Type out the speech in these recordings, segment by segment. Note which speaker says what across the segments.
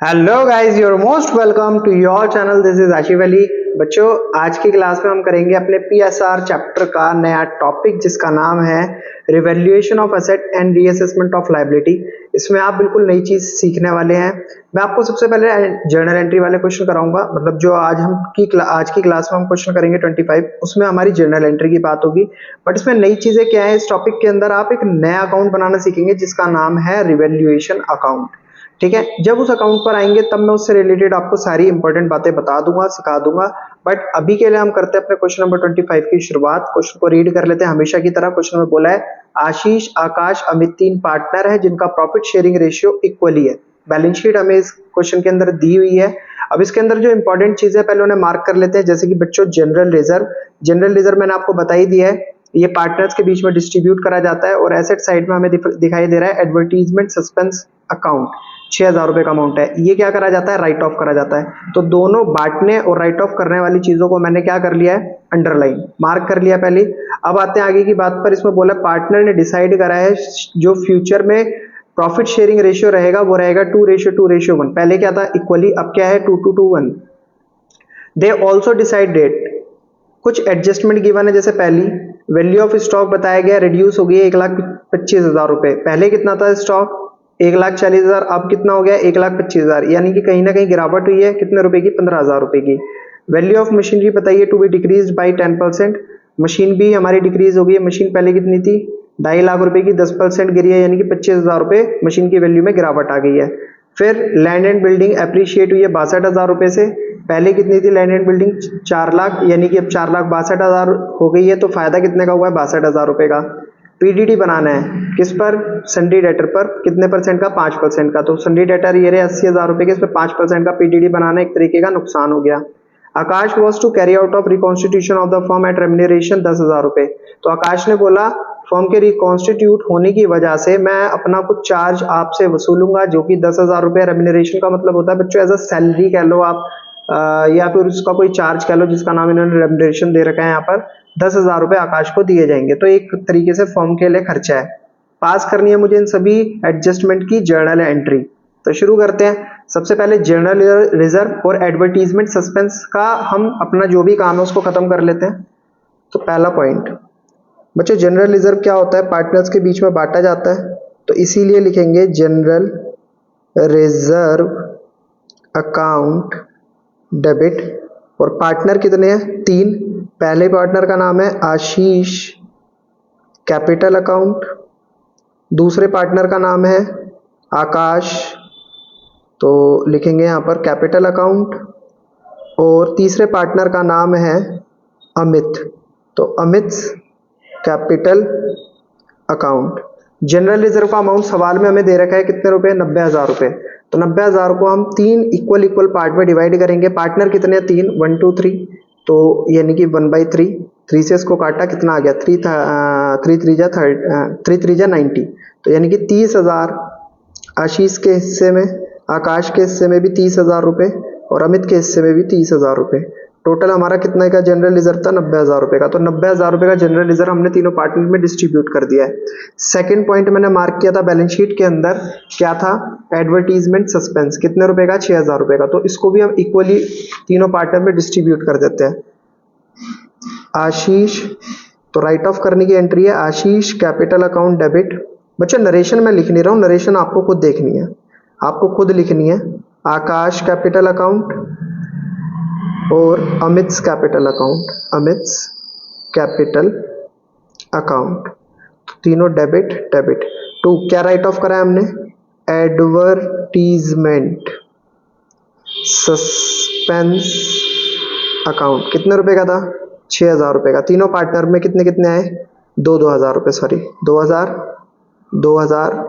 Speaker 1: Hello guys, you're most welcome to your channel. This is Ashif Ali. बच्चों, आज की class में हम करेंगे अपने पीएसआर चैप्टर का नया टॉपिक जिसका नाम है revaluation of asset and reassessment of liability. इसमें आप बिल्कुल नई चीज सीखने वाले हैं। मैं आपको सबसे पहले जर्नल एंट्री वाले क्वेश्चन कराऊंगा, मतलब जो आज की क्लास में हम क्वेश्चन करेंगे 25, उसमें हमारी जर्नल एंट्री की बात होगी। बट इसमें नई चीजें क्या है, इस टॉपिक के अंदर आप एक नया अकाउंट बनाना सीखेंगे जिसका नाम है रिवैल्यूएशन अकाउंट। ठीक है, जब उस अकाउंट पर आएंगे तब मैं उससे रिलेटेड आपको सारी इंपॉर्टेंट बातें बता दूंगा, सिखा दूंगा। बट अभी के लिए हम करते हैं अपने क्वेश्चन नंबर 25 की शुरुआत। क्वेश्चन को रीड कर लेते हैं हमेशा की तरह। क्वेश्चन में बोला है आशीष, आकाश, अमित 3 पार्टनर है जिनका प्रॉफिट शेयरिंग रेशियो इक्वली है। बैलेंस शीट हमें इस क्वेश्चन के अंदर दी हुई है। अब इसके अंदर जो इंपॉर्टेंट चीज है पहले उन्हें मार्क कर लेते हैं, जैसे कि बच्चों जनरल रिजर्व। जनरल रिजर्व मैंने आपको बता ही दिया है, ये पार्टनर्स के बीच में डिस्ट्रीब्यूट करा जाता है। और एसेट साइड में हमें दिखाई दे रहा है एडवर्टीजमेंट सस्पेंस अकाउंट, 6,000 रुपए का अमाउंट है। ये क्या करा जाता है, राइट ऑफ करा जाता है। तो दोनों बांटने और राइट ऑफ करने वाली चीजों को मैंने क्या कर लिया है, अंडरलाइन मार्क कर लिया पहले। अब आते हैं आगे की बात पर। इसमें बोला पार्टनर ने डिसाइड करा है जो फ्यूचर में प्रॉफिट शेयरिंग रेशियो रहेगा वो रहेगा 2:2:1। पहले क्या था, इक्वली, अब क्या है 2:1। दे ऑल्सो डिसाइडेड, कुछ एडजस्टमेंट गिवन है। जैसे पहली वैल्यू ऑफ स्टॉक बताया गया, रिड्यूस हो गई 1,25,000 रुपए। पहले कितना था स्टॉक, 1,40,000, अब कितना हो गया 1,25,000, यानी कि कहीं ना कहीं गिरावट हुई है। कितने रुपए की, 15,000 रुपए की। वैल्यू ऑफ मशीनरी बताइए to be decrease by 10%। Machine भी हमारी डिक्रीज हो गई है। मशीन पहले कितनी थी, 2.5 लाख रुपए की, 10% गिरी है, यानी कि 25,000 रुपए मशीन की वैल्यू में गिरावट आ गई है। फिर लैंड एंड बिल्डिंग अप्रिशिएट हुई है 62,000 रुपए से। पहले कितनी थी लैंड एंड बिल्डिंग, 4 लाख, यानी कि अब 4,62,000 हो गई है। तो फायदा कितने का हुआ है, 62,000 रुपए का। पीडीडी बनाना है किस पर, सन्डी डेटर पर। कितने परसेंट का, 5% का। तो सन्डी डेटर ये रहे 80,000 रुपए के, इस पर 5% का पीडीडी बनाना एक तरीके का नुकसान हो गया। Akash was to carry out of reconstitution of the firm at remuneration 10,000 रुपए। तो आकाश ने बोला फर्म के रिकॉन्स्टिट्यूट होने की वजह से मैं अपना कुछ चार्ज आपसे वसूलूंगा, जो कि 10,000 रुपए। रेम्यूनरेशन का मतलब होता है बच्चों एज अ सैलरी कह लो आप, या फिर उसका कोई चार्ज कह लो जिसका नाम इन्होंने रेम्यूनरेशन दे रखा है। यहाँ पर 10,000 रुपए आकाश को दिए जाएंगे। तो एक तरीके से फर्म के लिए खर्चा है। पास करनी है मुझे इन सभी एडजस्टमेंट की जर्नल एंट्री। तो शुरू करते हैं। सबसे पहले जर्नल रिजर्व और एडवर्टीजमेंट सस्पेंस का हम अपना जो भी काम है उसको खत्म कर लेते हैं। तो पहला पॉइंट बच्चों, जनरल रिजर्व क्या होता है, पार्टनर्स के बीच में बांटा जाता है। तो इसीलिए लिखेंगे जनरल रिजर्व अकाउंट डेबिट। और पार्टनर कितने हैं, 3। पहले पार्टनर का नाम है आशीष, कैपिटल अकाउंट। दूसरे पार्टनर का नाम है आकाश, तो लिखेंगे यहाँ पर कैपिटल अकाउंट। और तीसरे पार्टनर का नाम है अमित, तो Amit capital account. General reserve का अमाउंट सवाल में हमें दे रखा है कितने रुपए, 90,000 रुपए। तो 90,000 को हम 3 इक्वल पार्ट में डिवाइड करेंगे। पार्टनर कितने हैं, 3, 1 2 3, तो यानी कि 1/3। 3 से इसको काटा, कितना आ गया, 3 3 जा 90। तो यानी कि 30,000 आशीष के हिस्से में, आकाश के हिस्से में भी 30,000 रुपए, और अमित के हिस्से में भी 30,000 रुपए। टोटल हमारा कितने का जनरल रिजर्व था, 90,000 रुपए का। तो 90,000 रुपए का जनरल रिजर्व हमने तीनों पार्टनर में डिस्ट्रीब्यूट कर दिया है। सेकंड पॉइंट मैंने मार्क किया था बैलेंस शीट के अंदर, क्या था, एडवर्टीजमेंट सस्पेंस, कितने रुपए का, 6,000 रुपए का। तो इसको भी हम इक्वली तीनों पार्टनर में डिस्ट्रीब्यूट कर देते हैं। आशीष, तो राइट ऑफ करने की एंट्री है आशीष कैपिटल अकाउंट डेबिट। बच्चों नरेशन मैं लिख नहीं रहा हूँ, नरेशन आपको खुद देखनी है, आपको खुद लिखनी है। आकाश कैपिटल अकाउंट और Amit capital account, Amit capital account, तीनों डेबिट डेबिट। टू क्या राइट ऑफ करा है हमने, एडवर्टीजमेंट सस्पेंस अकाउंट। कितने रुपए का था, 6,000 रुपए का। तीनों पार्टनर में कितने कितने आए, 2,000 रुपए, सॉरी 2,000, 2,000,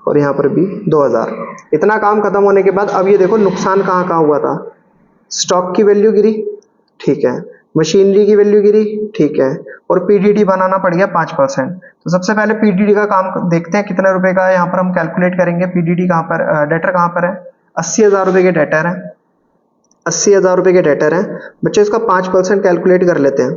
Speaker 1: और यहाँ पर भी 2,000। इतना काम खत्म होने के बाद अब ये देखो नुकसान कहाँ कहाँ हुआ था। स्टॉक की वैल्यू गिरी, ठीक है, मशीनरी की वैल्यू गिरी, ठीक है, और पीडीडी बनाना पड़ गया 5%। तो सबसे पहले पीडीडी का काम देखते हैं कितने रुपए का है। यहाँ पर हम कैलकुलेट करेंगे पीडीडी कहाँ पर, डेटर कहाँ पर है, 80,000 रुपए के डेटर है, 80,000 रुपए के डेटर है। बच्चों इसका 5% कैलकुलेट कर लेते हैं।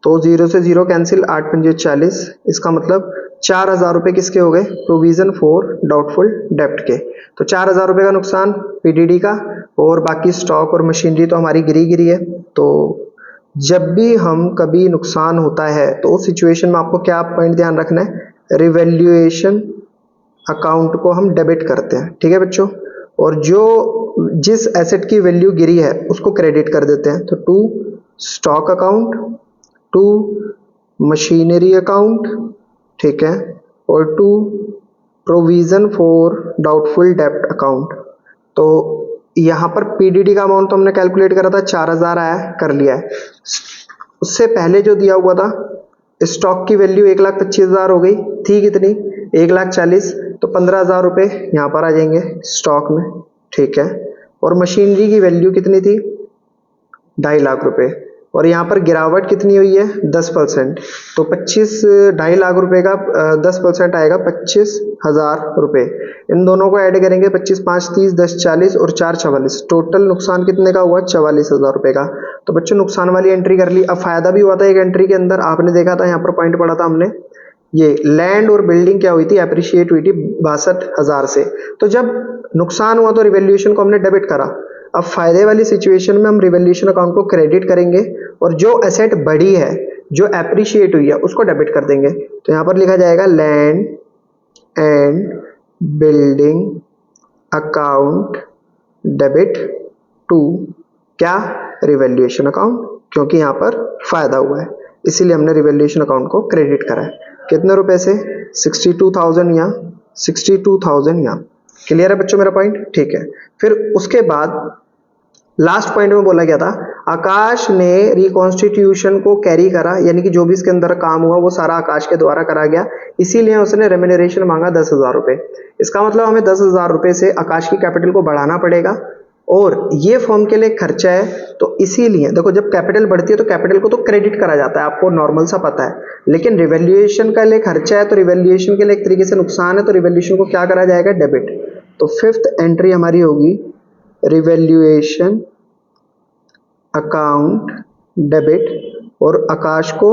Speaker 1: तो 0 से 0 कैंसिल, 8 पंजे 40, इसका मतलब 4,000 रुपये किसके हो गए, प्रोविजन फॉर डाउटफुल डेब्ट के। तो 4,000 रुपये का नुकसान पीडीडी का, और बाकी स्टॉक और मशीनरी तो हमारी गिरी है। तो जब भी हम कभी नुकसान होता है तो उस सिचुएशन में आपको क्या पॉइंट ध्यान रखना है, रिवैल्यूएशन अकाउंट को हम डेबिट करते हैं, ठीक है बच्चों, और जिस एसेट की वैल्यू गिरी है उसको क्रेडिट कर देते हैं। तो to stock account, to machinery account, ठीक है, और टू प्रोविजन फॉर डाउटफुल डेब्ट अकाउंट। तो यहाँ पर पीडीडी का अमाउंट तो हमने कैलकुलेट करा था, 4,000 आया, कर लिया है। उससे पहले जो दिया हुआ था स्टॉक की वैल्यू 1,25,000 हो गई थी, कितनी, 1,40,000, तो 15,000 रुपये यहाँ पर आ जाएंगे स्टॉक में, ठीक है। और मशीनरी की वैल्यू कितनी थी, 2.5 लाख रुपए, और यहाँ पर गिरावट कितनी हुई है, 10%, तो 2.5 लाख रुपए का 10% आएगा 25,000 रुपये। इन दोनों को ऐड करेंगे, 25 5 30, 10 40 और 4 44, टोटल नुकसान कितने का हुआ, 44,000 रुपये का। तो बच्चों नुकसान वाली एंट्री कर ली। अब फायदा भी हुआ था एक एंट्री के अंदर, आपने देखा था यहाँ पर पॉइंट पढ़ा था हमने, ये लैंड और बिल्डिंग क्या हुई थी, अप्रिशिएट हुई थी 62,000 से। तो जब नुकसान हुआ तो रिवैल्यूएशन को हमने डेबिट करा। अब फायदे वाली सिचुएशन में हम रिवैल्यूएशन अकाउंट को क्रेडिट करेंगे, और जो एसेट बढ़ी है, जो एप्रिशिएट हुई है, उसको डेबिट कर देंगे। तो यहाँ पर लिखा जाएगा land and building account debit to क्या, रिवैल्यूएशन अकाउंट, क्योंकि यहाँ पर फायदा हुआ है इसीलिए हमने रिवैल्यूएशन अकाउंट को क्रेडिट करा है। कितने रुपए से, 62,000 यहाँ, 62,000 यहाँ। क्लियर है बच्चों मेरा पॉइंट, ठीक है। फिर उसके बाद लास्ट पॉइंट में बोला गया था, आकाश ने रिकॉन्स्टिट्यूशन को कैरी करा, यानी कि जो भी इसके अंदर काम हुआ वो सारा आकाश के द्वारा करा गया, इसीलिए उसने रेम्यूनरेशन मांगा 10,000 रुपये। इसका मतलब हमें 10,000 रुपये से आकाश की कैपिटल को बढ़ाना पड़ेगा, और ये फॉर्म के लिए खर्चा है, तो इसीलिए देखो जब कैपिटल बढ़ती है तो कैपिटल को तो क्रेडिट करा जाता है, आपको नॉर्मल सा पता है, लेकिन रिवैल्यूएशन का लिए खर्चा है, तो रिवैल्यूएशन के लिए एक तरीके से नुकसान है, तो रिवैल्यूएशन को क्या करा जाएगा, डेबिट। तो फिफ्थ एंट्री हमारी होगी रिवैल्यूएशन अकाउंट डेबिट, और आकाश को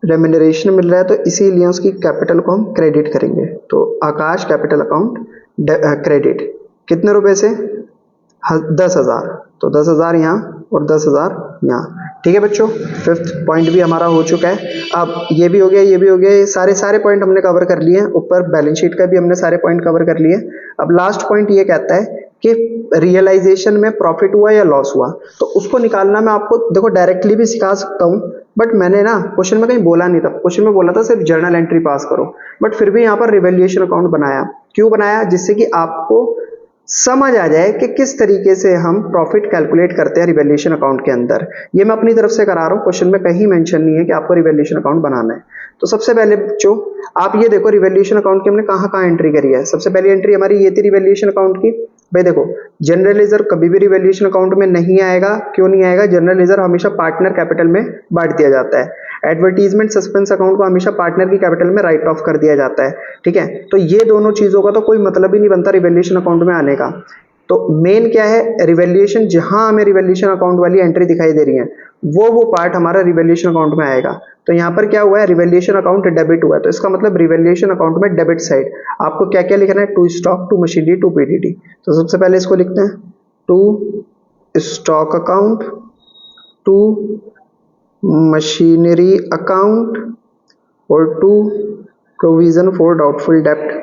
Speaker 1: रेम्यूनरेशन मिल रहा है तो इसीलिए उसकी कैपिटल को हम क्रेडिट करेंगे। तो आकाश कैपिटल अकाउंट क्रेडिट, कितने रुपए से, 10,000, तो 10,000 यहाँ और 10,000 यहाँ, ठीक है बच्चों। फिफ्थ पॉइंट भी हमारा हो चुका है। अब ये भी हो गया, ये भी हो गया, ये सारे पॉइंट हमने कवर कर लिए हैं। ऊपर बैलेंस शीट का भी हमने सारे पॉइंट कवर कर लिए। अब लास्ट पॉइंट ये कहता है कि रियलाइजेशन में प्रॉफिट हुआ या लॉस हुआ, तो उसको निकालना मैं आपको देखो डायरेक्टली भी सिखा सकता हूँ, बट मैंने ना क्वेश्चन में कहीं बोला नहीं था, क्वेश्चन में बोला था सिर्फ जर्नल एंट्री पास करो, बट फिर भी यहाँ पर रिवैल्यूएशन अकाउंट बनाया। क्यों बनाया, जिससे कि आपको समझ आ जाए कि किस तरीके से हम प्रॉफिट कैलकुलेट करते हैं रिवैल्यूएशन अकाउंट के अंदर। ये मैं अपनी तरफ से करा रहा हूँ, क्वेश्चन में कहीं मेंशन नहीं है कि आपको रिवैल्यूएशन अकाउंट बनाना है। तो सबसे पहले बच्चों आप ये देखो रिवैल्यूएशन अकाउंट की हमने कहाँ एंट्री करी है। सबसे पहली एंट्री हमारी ये थी रिवैल्यूएशन अकाउंट की। भाई देखो जनरल लेजर कभी भी रिवैल्यूएशन अकाउंट में नहीं आएगा। क्यों नहीं आएगा, जनरल लेजर हमेशा पार्टनर कैपिटल में बांट दिया जाता है। एडवर्टीजमेंट सस्पेंस अकाउंट को हमेशा पार्टनर की कैपिटल में राइट ऑफ कर दिया जाता है, ठीक है। तो ये दोनों चीजों का तो कोई मतलब ही नहीं बनता रिवैल्यूएशन अकाउंट में आने का। तो मेन क्या है, रिवैल्यूएशन, जहां हमें रिवैल्यूएशन अकाउंट वाली एंट्री दिखाई दे रही है वो पार्ट हमारा रिवैल्यूएशन अकाउंट में आएगा। तो यहाँ पर क्या हुआ है, रिवैल्यूएशन अकाउंट डेबिट हुआ है, तो इसका मतलब रिवैल्यूएशन अकाउंट में डेबिट साइड आपको क्या क्या लिखना है, to stock, to machinery, to PDD. तो सबसे पहले इसको लिखते हैं, to stock account, to machinery account और टू प्रोविजन फॉर डाउटफुल डेब्ट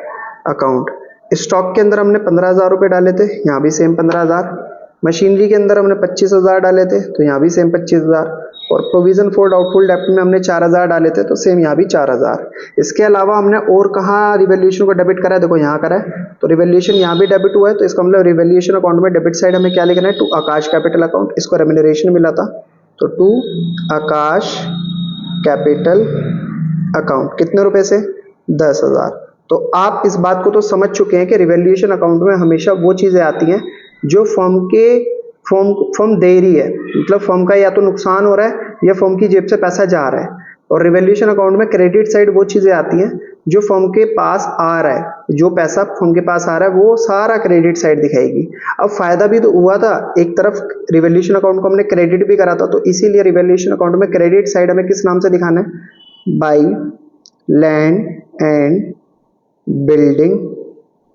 Speaker 1: अकाउंट। स्टॉक के अंदर हमने 15,000 रुपये डाले थे, यहाँ भी सेम 15,000। मशीनरी के अंदर हमने 25,000 डाले थे, तो यहाँ भी सेम 25,000। और प्रोविजन फॉर डाउटफुल डेब्ट में हमने 4,000 डाले थे, तो सेम यहाँ भी 4,000। इसके अलावा हमने और कहाँ रिवैल्यूएशन को डेबिट करा है, देखो यहाँ करा है, तो रिवैल्यूएशन यहाँ भी डेबिट हुआ है। तो इसका मतलब रिवैल्यूएशन अकाउंट में डेबिट साइड हमें क्या लिखना है, टू आकाश कैपिटल अकाउंट, इसको रेम्यूनरेशन मिला था, तो टू आकाश कैपिटल अकाउंट, कितने रुपए से, 10,000। तो आप इस बात को तो समझ चुके हैं कि रिवैल्यूएशन अकाउंट में हमेशा वो चीजें आती हैं जो फर्म दे रही है, मतलब फर्म का या तो नुकसान हो रहा है या फर्म की जेब से पैसा जा रहा है। और रिवैल्यूएशन अकाउंट में क्रेडिट साइड वो चीजें आती हैं जो फर्म के पास आ रहा है, जो पैसा फर्म के पास आ रहा है वो सारा क्रेडिट साइड दिखाएगी। अब फायदा भी तो हुआ था, एक तरफ रिवैल्यूएशन अकाउंट को हमने क्रेडिट भी करा था, तो इसीलिए रिवैल्यूएशन अकाउंट में क्रेडिट साइड हमें किस नाम से दिखाना है, by land and building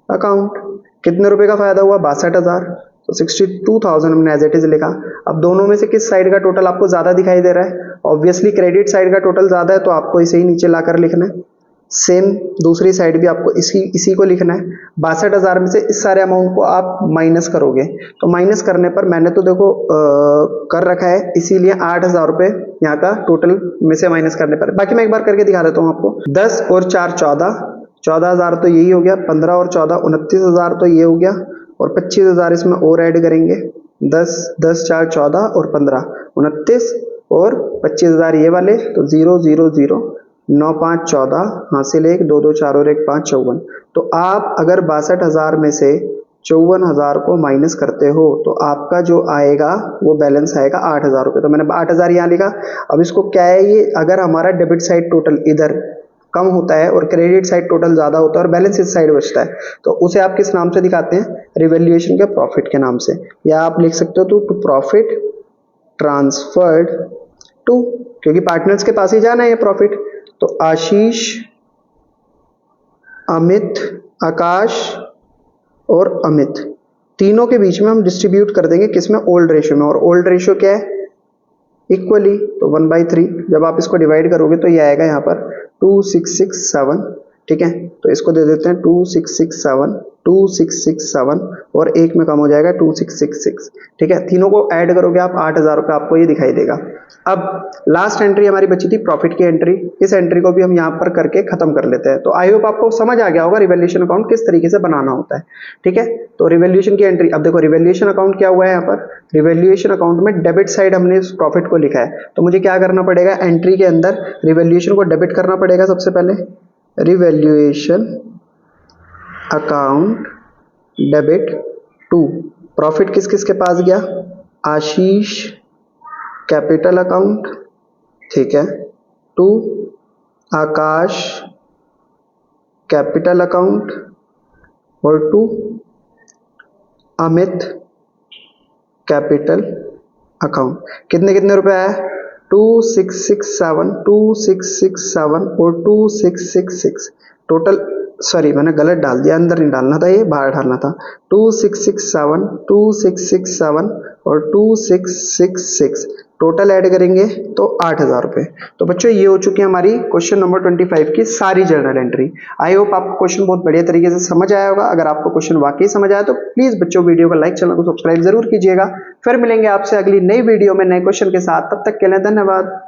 Speaker 1: account. कितने रुपए का फायदा हुआ, 62,000, तो 62,000 हमने एज इट इज लिखा। अब दोनों में से किस साइड का टोटल आपको ज्यादा दिखाई दे रहा है, ऑब्वियसली क्रेडिट साइड का टोटल ज्यादा है, तो आपको इसे ही नीचे लाकर लिखना है। सेम दूसरी साइड भी आपको इसी को लिखना है। 62,000 में से इस सारे अमाउंट को आप माइनस करोगे, तो माइनस करने पर मैंने तो देखो कर रखा है, इसीलिए 8,000 रुपये यहाँ का टोटल में से माइनस करने पर। बाकी मैं एक बार करके दिखा देता हूँ आपको। 10 और 4 14, 14,000 तो यही हो गया, 15 और 14 29,000 तो ये हो गया, और 25,000 इसमें और ऐड करेंगे। 10 10 4 14 और 15 29 और 25,000 ये वाले, तो 0 0 0 9 5 14, हासिल 1 2 2 4 और 1 5 54। तो आप अगर 62,000 में से 54,000 को माइनस करते हो तो आपका जो आएगा वो बैलेंस आएगा 8,000 रुपये। तो मैंने 8,000 यहाँ लिखा। अब इसको क्या है, ये अगर हमारा डेबिट साइड टोटल इधर कम होता है और क्रेडिट साइड टोटल ज्यादा होता है और बैलेंस इस साइड बचता है, तो उसे आप किस नाम से दिखाते हैं, रिवैल्यूएशन के प्रॉफिट के नाम से। या आप लिख सकते हो टू प्रॉफिट ट्रांसफर्ड टू, क्योंकि पार्टनर्स के पास ही जाना है ये प्रॉफिट। तो आशीष, अमित, आकाश और अमित तीनों के बीच में हम डिस्ट्रीब्यूट कर देंगे किसमें, ओल्ड रेशियो में। और ओल्ड रेशियो क्या है, इक्वली, तो 1/3। जब आप इसको डिवाइड करोगे तो ये आएगा यहाँ पर 2667, ठीक है। तो इसको दे देते हैं 2667 2667, और एक में कम हो जाएगा 2666, ठीक है। तीनों को ऐड करोगे आप 8,000 रुपये आपको ये दिखाई देगा। अब लास्ट एंट्री हमारी बची थी प्रॉफिट की एंट्री, इस एंट्री को भी हम यहाँ पर करके खत्म कर लेते हैं। तो आई होप आपको समझ आ गया होगा रिवैल्यूएशन अकाउंट किस तरीके से बनाना होता है, ठीक है। तो रिवैल्यूएशन की एंट्री, अब देखो रिवैल्यूएशन अकाउंट क्या हुआ है यहाँ पर, रिवैल्यूएशन अकाउंट में डेबिट साइड हमने इस प्रॉफिट को लिखा है, तो मुझे क्या करना पड़ेगा, एंट्री के अंदर रिवैल्यूएशन को डेबिट करना पड़ेगा। सबसे पहले revaluation account debit to profit किस किस के पास गया, आशीष कैपिटल अकाउंट, ठीक है, टू आकाश कैपिटल अकाउंट, और टू अमित कैपिटल अकाउंट। कितने कितने रुपए आया, 2667 2667 और 2666 टोटल, सॉरी मैंने गलत डाल दिया, अंदर नहीं डालना था, ये बाहर डालना था। 2667 2667 और 2666 टोटल ऐड करेंगे तो 8,000 रुपये। तो बच्चों ये हो चुकी है हमारी क्वेश्चन नंबर 25 की सारी जर्नल एंट्री। आई होप आपको क्वेश्चन बहुत बढ़िया तरीके से समझ आया होगा। अगर आपको क्वेश्चन वाकई समझ आया तो प्लीज बच्चों वीडियो को लाइक, चैनल को सब्सक्राइब जरूर कीजिएगा। फिर मिलेंगे आपसे अगली नई वीडियो में नए क्वेश्चन के साथ, तब तक के लिए धन्यवाद।